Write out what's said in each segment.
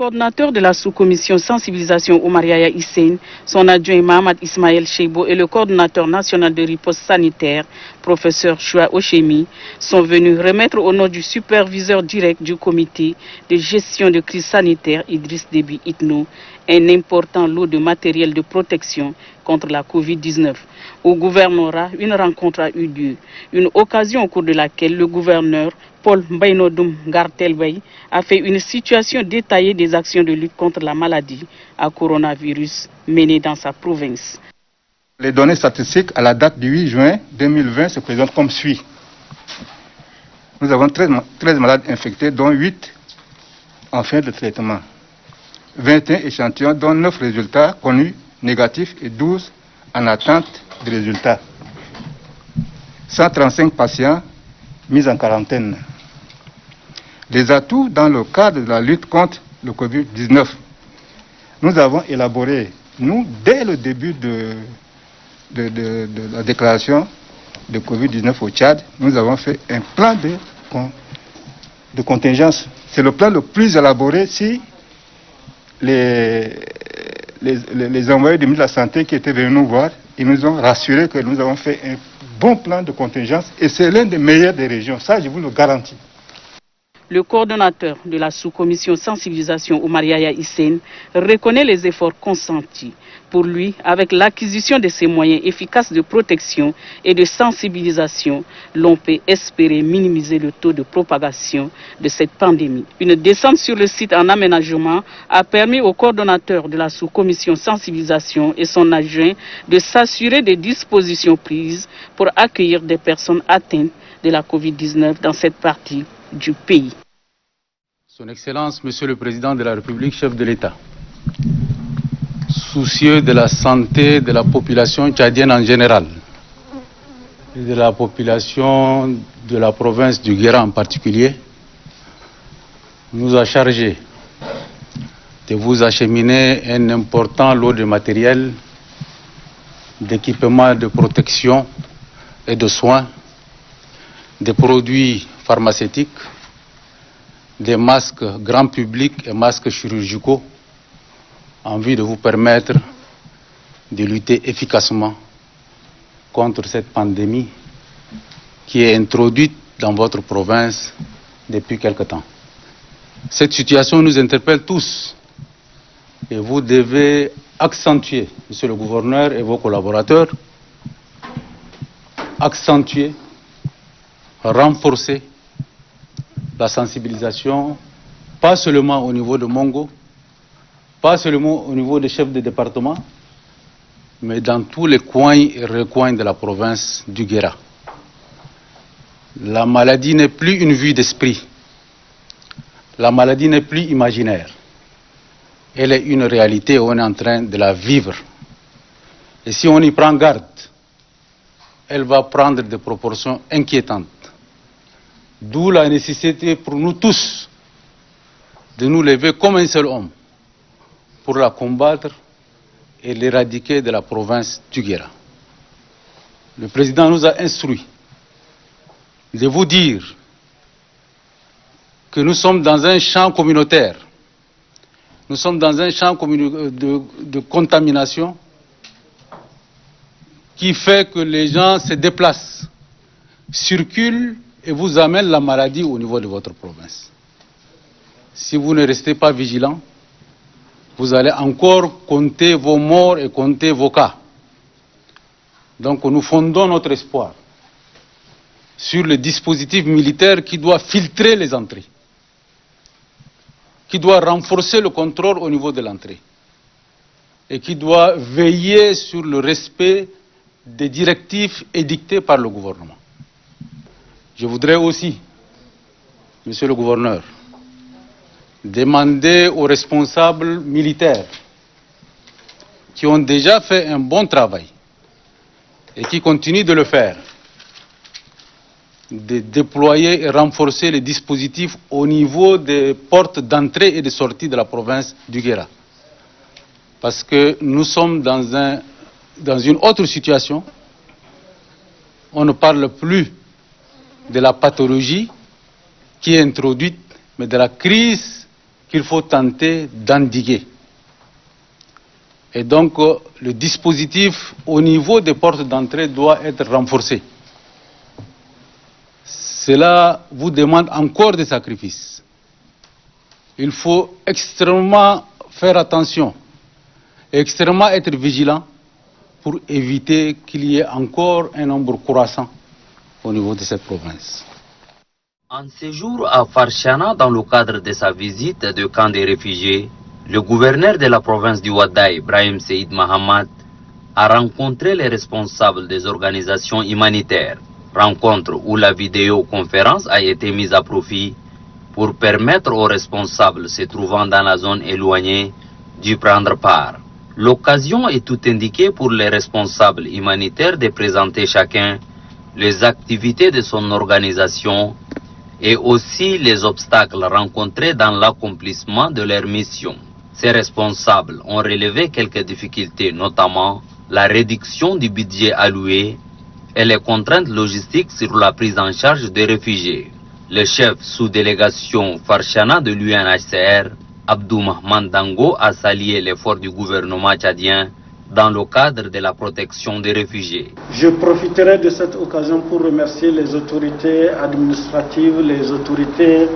coordinateur de la sous-commission sensibilisation Oumar Yaya Hissène, son adjoint Mohamed Ismaël Cheibo et le coordinateur national de riposte sanitaire, professeur Choua Ochemi, sont venus remettre au nom du superviseur direct du comité de gestion de crise sanitaire Idriss Déby Itno un important lot de matériel de protection contre la Covid-19. Au gouvernorat, une rencontre a eu lieu, une occasion au cours de laquelle le gouverneur Paul Mbaïnodoum Gartelbey a fait une situation détaillée des actions de lutte contre la maladie à coronavirus menées dans sa province. Les données statistiques à la date du 8 juin 2020 se présentent comme suit. Nous avons 13 malades infectés, dont 8 en fin de traitement. 21 échantillons, dont 9 résultats connus négatifs et 12 en attente de résultats. 135 patients mis en quarantaine. Les atouts dans le cadre de la lutte contre le Covid-19. Nous avons élaboré, dès le début de la déclaration de Covid-19 au Tchad, nous avons fait un plan de contingence. C'est le plan le plus élaboré si les envoyés du ministre de la Santé qui étaient venus nous voir, ils nous ont rassuré que nous avons fait un bon plan de contingence et c'est l'un des meilleurs des régions. Ça, je vous le garantis. Le coordonnateur de la sous-commission sensibilisation Oumar Yaya Hissène reconnaît les efforts consentis. Pour lui, avec l'acquisition de ces moyens efficaces de protection et de sensibilisation, l'on peut espérer minimiser le taux de propagation de cette pandémie. Une descente sur le site en aménagement a permis au coordonnateur de la sous-commission sensibilisation et son adjoint de s'assurer des dispositions prises pour accueillir des personnes atteintes de la Covid-19 dans cette partie du pays. Son Excellence, Monsieur le Président de la République, chef de l'État, soucieux de la santé de la population tchadienne en général et de la population de la province du Guéra en particulier, nous a chargé de vous acheminer un important lot de matériel, d'équipements de protection et de soins, des produits pharmaceutiques, des masques grand public et masques chirurgicaux en vue de vous permettre de lutter efficacement contre cette pandémie qui est introduite dans votre province depuis quelque temps. Cette situation nous interpelle tous et vous devez accentuer, Monsieur le Gouverneur et vos collaborateurs, accentuer, renforcer la sensibilisation, pas seulement au niveau de Mongo, pas seulement au niveau des chefs de département, mais dans tous les coins et recoins de la province du Guéra. La maladie n'est plus une vue d'esprit. La maladie n'est plus imaginaire. Elle est une réalité et on est en train de la vivre. Et si on y prend garde, elle va prendre des proportions inquiétantes. D'où la nécessité pour nous tous de nous lever comme un seul homme pour la combattre et l'éradiquer de la province du Guéra. Le président nous a instruit de vous dire que nous sommes dans un champ communautaire, nous sommes dans un champ de contamination qui fait que les gens se déplacent, circulent et vous amènent la maladie au niveau de votre province. Si vous ne restez pas vigilant, vous allez encore compter vos morts et compter vos cas. Donc nous fondons notre espoir sur le dispositif militaire qui doit filtrer les entrées, qui doit renforcer le contrôle au niveau de l'entrée et qui doit veiller sur le respect des directives édictées par le gouvernement. Je voudrais aussi, Monsieur le Gouverneur, demander aux responsables militaires qui ont déjà fait un bon travail et qui continuent de le faire, de déployer et renforcer les dispositifs au niveau des portes d'entrée et de sortie de la province du Guéra. Parce que nous sommes dans une autre situation. On ne parle plus de la pathologie qui est introduite, mais de la crise qu'il faut tenter d'endiguer. Et donc, le dispositif au niveau des portes d'entrée doit être renforcé. Cela vous demande encore des sacrifices. Il faut extrêmement faire attention, extrêmement être vigilant pour éviter qu'il y ait encore un nombre croissant au niveau de cette province. En séjour à Farchana, dans le cadre de sa visite de camp des réfugiés, le gouverneur de la province du Ouaddaï, Ibrahim Seyd Mahamad, a rencontré les responsables des organisations humanitaires. Rencontre où la vidéoconférence a été mise à profit pour permettre aux responsables se trouvant dans la zone éloignée d'y prendre part. L'occasion est tout indiquée pour les responsables humanitaires de présenter chacun les activités de son organisation et aussi les obstacles rencontrés dans l'accomplissement de leur mission. Ces responsables ont relevé quelques difficultés, notamment la réduction du budget alloué et les contraintes logistiques sur la prise en charge des réfugiés. Le chef sous-délégation Farchana de l'UNHCR, Abdou Mahman Dango, a salué l'effort du gouvernement tchadien dans le cadre de la protection des réfugiés. Je profiterai de cette occasion pour remercier les autorités administratives, les autorités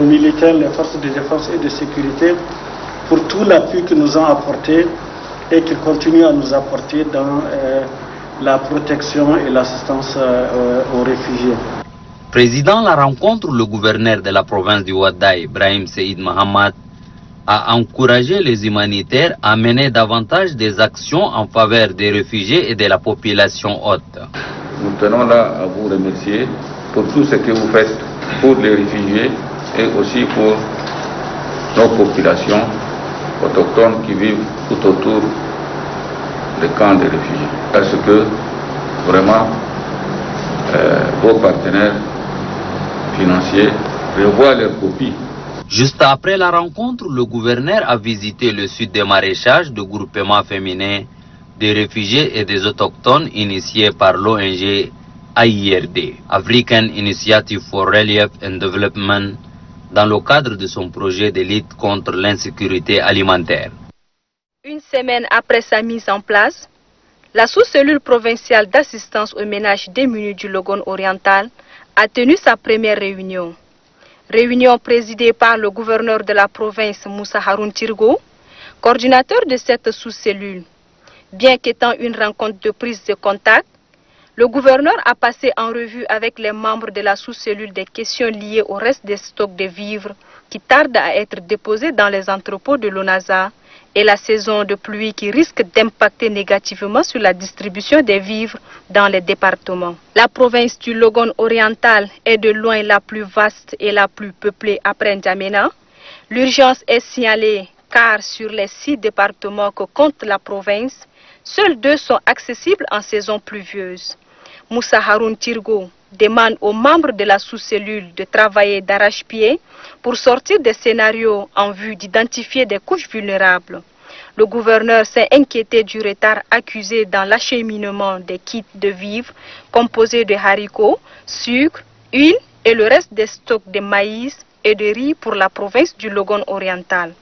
militaires, les forces de défense et de sécurité pour tout l'appui qu'ils nous ont apporté et qu'ils continuent à nous apporter dans la protection et l'assistance aux réfugiés. Président la rencontre, le gouverneur de la province du Ouaddaï, Ibrahim Seyd Mahamad, a encouragé les humanitaires à mener davantage des actions en faveur des réfugiés et de la population haute. Nous tenons là à vous remercier pour tout ce que vous faites pour les réfugiés et aussi pour nos populations autochtones qui vivent tout autour des camps des réfugiés. Parce que vraiment vos partenaires financiers revoient leurs copies. Juste après la rencontre, le gouverneur a visité le site des maraîchages de groupements féminins des réfugiés et des autochtones initiés par l'ONG AIRD, African Initiative for Relief and Development, dans le cadre de son projet de lutte contre l'insécurité alimentaire. Une semaine après sa mise en place, la sous-cellule provinciale d'assistance aux ménages démunis du Logone oriental a tenu sa première réunion. Réunion présidée par le gouverneur de la province Moussa Haroun Tirgo, coordinateur de cette sous-cellule. Bien qu'étant une rencontre de prise de contact, le gouverneur a passé en revue avec les membres de la sous-cellule des questions liées au reste des stocks de vivres qui tardent à être déposés dans les entrepôts de l'ONASA et la saison de pluie qui risque d'impacter négativement sur la distribution des vivres dans les départements. La province du Logone oriental est de loin la plus vaste et la plus peuplée après N'Djamena. L'urgence est signalée car sur les 6 départements que compte la province, seuls 2 sont accessibles en saison pluvieuse. Moussa Haroun Tirgo demande aux membres de la sous-cellule de travailler d'arrache-pied pour sortir des scénarios en vue d'identifier des couches vulnérables. Le gouverneur s'est inquiété du retard accusé dans l'acheminement des kits de vivres composés de haricots, sucre, huile et le reste des stocks de maïs et de riz pour la province du Logone oriental.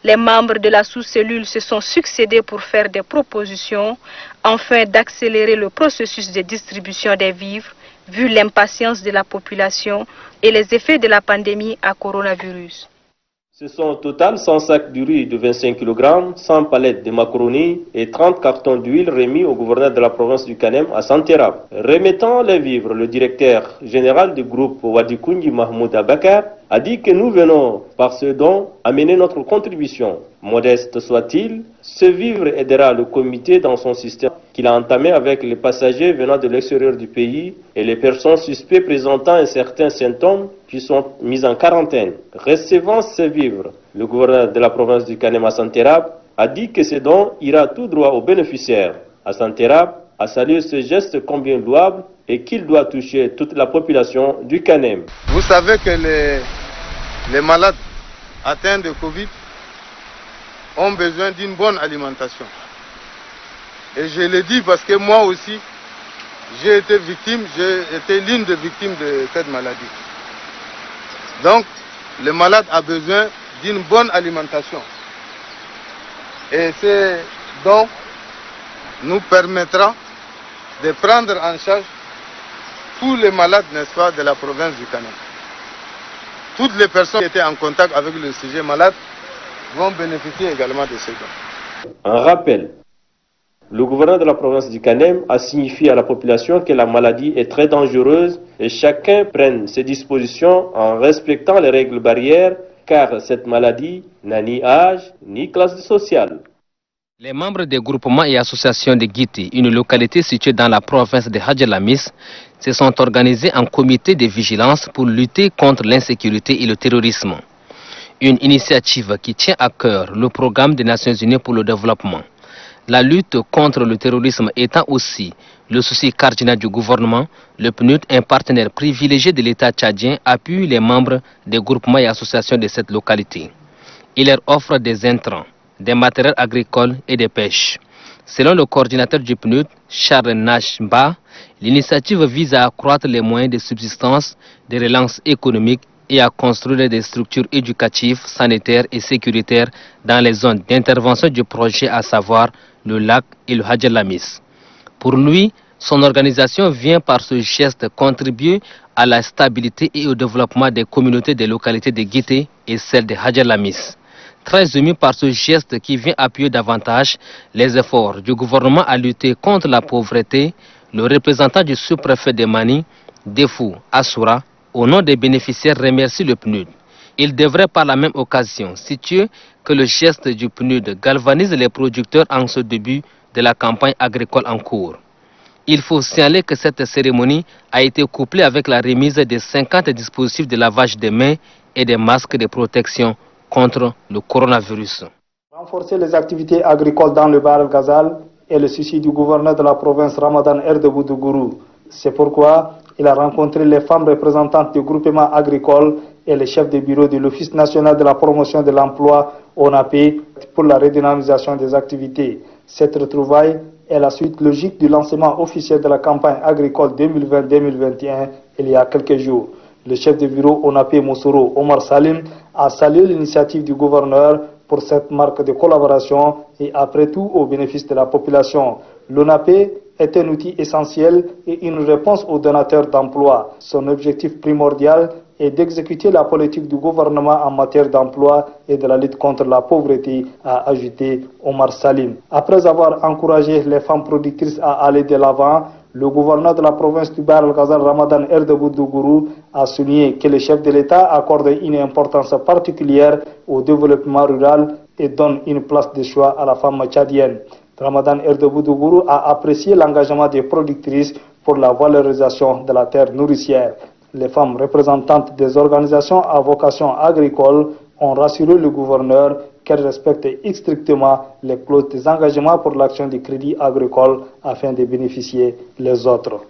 Les membres de la sous-cellule se sont succédés pour faire des propositions afin d'accélérer le processus de distribution des vivres vu l'impatience de la population et les effets de la pandémie à coronavirus. Ce sont au total 100 sacs de riz de 25 kg, 100 palettes de macaroni et 30 cartons d'huile remis au gouverneur de la province du Kanem à Santerab. Remettant les vivres, le directeur général du groupe Wadikounji Mahmoud Abakar a dit que nous venons par ce don amener notre contribution. Modeste soit-il, ce vivre aidera le comité dans son système qu'il a entamé avec les passagers venant de l'extérieur du pays et les personnes suspectes présentant un certain symptôme qui sont mises en quarantaine. Recevant ces vivres, le gouverneur de la province du Kanem à Santerab a dit que ce don ira tout droit aux bénéficiaires. À Santerab a salué ce geste combien louable et qu'il doit toucher toute la population du Kanem. Vous savez que les malades atteints de Covid ont besoin d'une bonne alimentation. Et je le dis parce que moi aussi, j'ai été l'une des victimes de cette maladie. Donc, le malade a besoin d'une bonne alimentation. Et ces dons nous permettront de prendre en charge tous les malades, n'est-ce pas, de la province du Kanem. Toutes les personnes qui étaient en contact avec le sujet malade vont bénéficier également de ces dons. Un rappel. Le gouverneur de la province du Kanem a signifié à la population que la maladie est très dangereuse et chacun prenne ses dispositions en respectant les règles barrières car cette maladie n'a ni âge ni classe sociale. Les membres des groupements et associations de Guité, une localité située dans la province de Hadjalamis, se sont organisés en comité de vigilance pour lutter contre l'insécurité et le terrorisme. Une initiative qui tient à cœur le programme des Nations Unies pour le développement. La lutte contre le terrorisme étant aussi le souci cardinal du gouvernement, le PNUD, un partenaire privilégié de l'État tchadien, appuie les membres des groupements et associations de cette localité. Il leur offre des intrants, des matériels agricoles et des pêches. Selon le coordinateur du PNUD, Charles Nashba, l'initiative vise à accroître les moyens de subsistance, de relance économique et à construire des structures éducatives, sanitaires et sécuritaires dans les zones d'intervention du projet, à savoir le lac et le Hadjalamis. Pour lui, son organisation vient par ce geste contribuer à la stabilité et au développement des communautés des localités de Guité et celles de Hadjalamis. Très ému par ce geste qui vient appuyer davantage les efforts du gouvernement à lutter contre la pauvreté, le représentant du sous-préfet de Mani, Defou Assoura, au nom des bénéficiaires, remercie le PNUD. Il devrait par la même occasion situer que le geste du PNUD galvanise les producteurs en ce début de la campagne agricole en cours. Il faut signaler que cette cérémonie a été couplée avec la remise de 50 dispositifs de lavage des mains et des masques de protection contre le coronavirus. Renforcer les activités agricoles dans le Bahr el-Ghazal est le souci du gouverneur de la province Ramadan Erdebou Dougourou. C'est pourquoi il a rencontré les femmes représentantes du groupement agricole et les chefs de bureau de l'Office national de la promotion de l'emploi, ONAP, pour la redynamisation des activités. Cette retrouvaille est la suite logique du lancement officiel de la campagne agricole 2020-2021 il y a quelques jours. Le chef de bureau ONAP Moussoro, Omar Salim, a salué l'initiative du gouverneur pour cette marque de collaboration et après tout au bénéfice de la population. L'ONAP est un outil essentiel et une réponse aux donateurs d'emploi. Son objectif primordial est d'exécuter la politique du gouvernement en matière d'emploi et de la lutte contre la pauvreté, a ajouté Omar Salim. Après avoir encouragé les femmes productrices à aller de l'avant, le gouverneur de la province du Bahr el-Ghazal, Ramadan Erdebou Dougourou, a souligné que le chef de l'État accorde une importance particulière au développement rural et donne une place de choix à la femme tchadienne. Ramadan Erdebou Dougourou a apprécié l'engagement des productrices pour la valorisation de la terre nourricière. Les femmes représentantes des organisations à vocation agricole ont rassuré le gouverneur qu'elles respectent strictement les clauses des engagements pour l'action du crédit agricole afin de bénéficier les autres.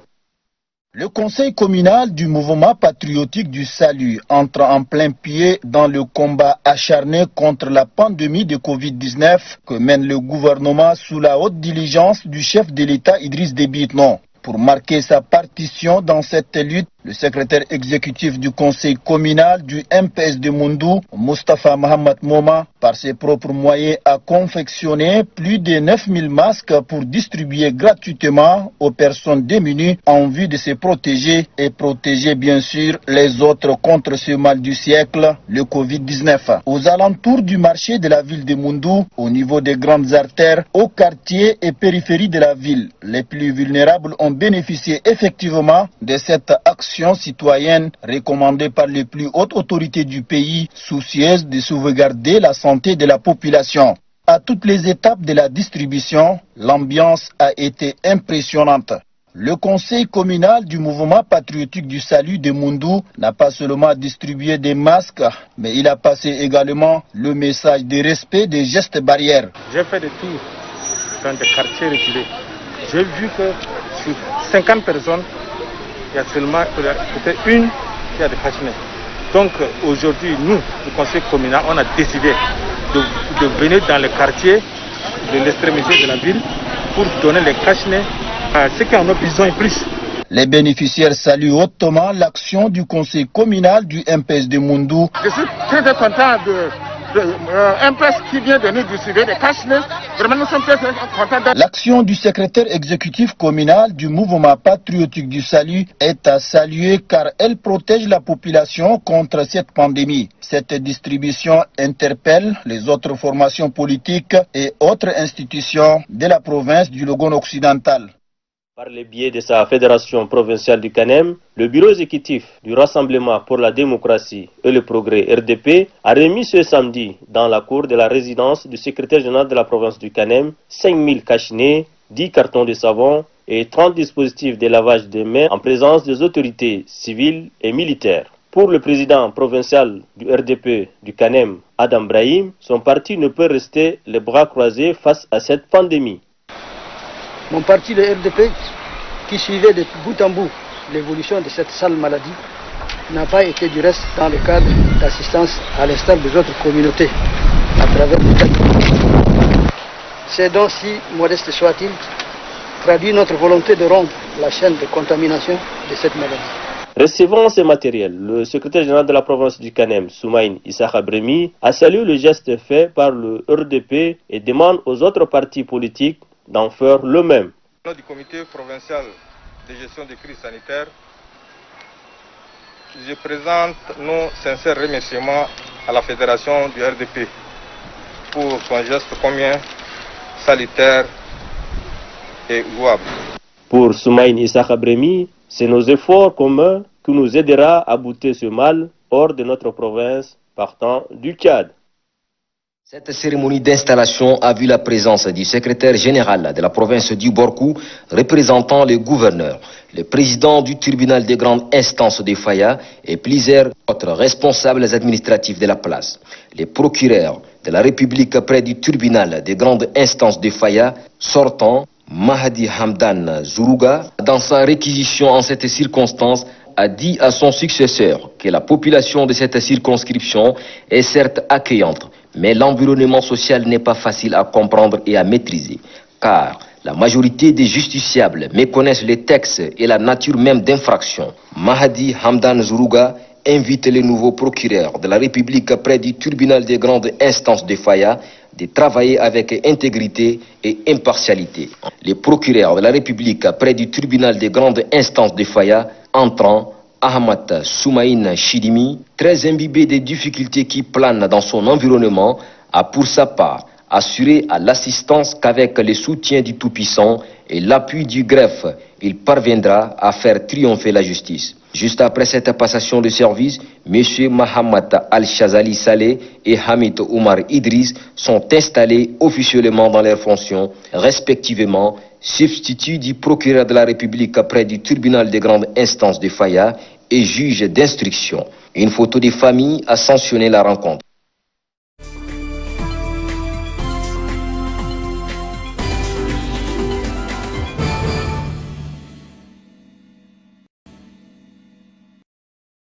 Le conseil communal du mouvement patriotique du salut entre en plein pied dans le combat acharné contre la pandémie de Covid-19 que mène le gouvernement sous la haute diligence du chef de l'État Idriss Déby Itno. Pour marquer sa partition dans cette lutte, le secrétaire exécutif du conseil communal du MPS de Moundou, Moustapha Mohamed Moma, par ses propres moyens, a confectionné plus de 9000 masques pour distribuer gratuitement aux personnes démunies en vue de se protéger et protéger bien sûr les autres contre ce mal du siècle, le Covid-19. Aux alentours du marché de la ville de Moundou, au niveau des grandes artères, au quartier et périphérie de la ville, les plus vulnérables ont bénéficié effectivement de cette action citoyenne recommandée par les plus hautes autorités du pays, soucieuses de sauvegarder la santé de la population. À toutes les étapes de la distribution, l'ambiance a été impressionnante. Le conseil communal du mouvement patriotique du salut de Moundou n'a pas seulement distribué des masques, mais il a passé également le message de respect des gestes barrières. J'ai fait des tours dans des quartiers reculés. J'ai vu que sur 50 personnes, il y a seulement peut-être une qui a des cache-nez. Donc aujourd'hui, nous, le conseil communal, on a décidé de venir dans les quartiers de l'extrémité de la ville pour donner les cache-nez à ceux qui en ont besoin plus. Les bénéficiaires saluent hautement l'action du conseil communal du MPS de Moundou. Je suis très content un presse qui vient de nous distribuer des cashless. Vraiment, nous sommes très contents. L'action du secrétaire exécutif communal du mouvement patriotique du salut est à saluer car elle protège la population contre cette pandémie. Cette distribution interpelle les autres formations politiques et autres institutions de la province du Logone occidental. Par le biais de sa fédération provinciale du CANEM, le bureau exécutif du Rassemblement pour la démocratie et le progrès RDP a remis ce samedi dans la cour de la résidence du secrétaire général de la province du CANEM 5000 cache-nez, 10 cartons de savon et 30 dispositifs de lavage des mains en présence des autorités civiles et militaires. Pour le président provincial du RDP du CANEM, Adam Brahim, son parti ne peut rester les bras croisés face à cette pandémie. Mon parti, le RDP, qui suivait de bout en bout l'évolution de cette sale maladie, n'a pas été du reste dans le cadre d'assistance à l'instar des autres communautés à travers le pays. C'est donc, si modeste soit-il, traduit notre volonté de rompre la chaîne de contamination de cette maladie. Recevant ces matériels, le secrétaire général de la province du CANEM, Soumaïn Issakha Bremi, a salué le geste fait par le RDP et demande aux autres partis politiques d'en faire le même. Au nom du comité provincial de gestion des crises sanitaires, je présente nos sincères remerciements à la fédération du RDP pour son geste combien salutaire et louable. Pour Soumaïn Issakha Bremi, c'est nos efforts communs qui nous aidera à bouter ce mal hors de notre province partant du Tchad. Cette cérémonie d'installation a vu la présence du secrétaire général de la province du Borkou, représentant le gouverneur, le président du tribunal des grandes instances de Faya et plusieurs autres responsables administratifs de la place. Les procureurs de la République près du tribunal des grandes instances de Faya, sortant Mahdi Hamdan Zourouga, dans sa réquisition en cette circonstance, a dit à son successeur que la population de cette circonscription est certes accueillante, mais l'environnement social n'est pas facile à comprendre et à maîtriser, car la majorité des justiciables méconnaissent les textes et la nature même d'infraction. Mahdi Hamdan Zourouga invite les nouveaux procureurs de la République près du tribunal des grandes instances de Faya de travailler avec intégrité et impartialité. Les procureurs de la République près du tribunal des grandes instances de Faya entrant Ahmad Soumaïn Chidimi, très imbibé des difficultés qui planent dans son environnement, a pour sa part assuré à l'assistance qu'avec le soutien du Tout-Puissant et l'appui du greffe, il parviendra à faire triompher la justice. Juste après cette passation de service, M. Mahamad Al-Shazali Saleh et Hamid Oumar Idriss sont installés officiellement dans leurs fonctions, respectivement substitut du procureur de la République près du tribunal des grandes instances de Faya et juge d'instruction. Une photo des familles a sanctionné la rencontre.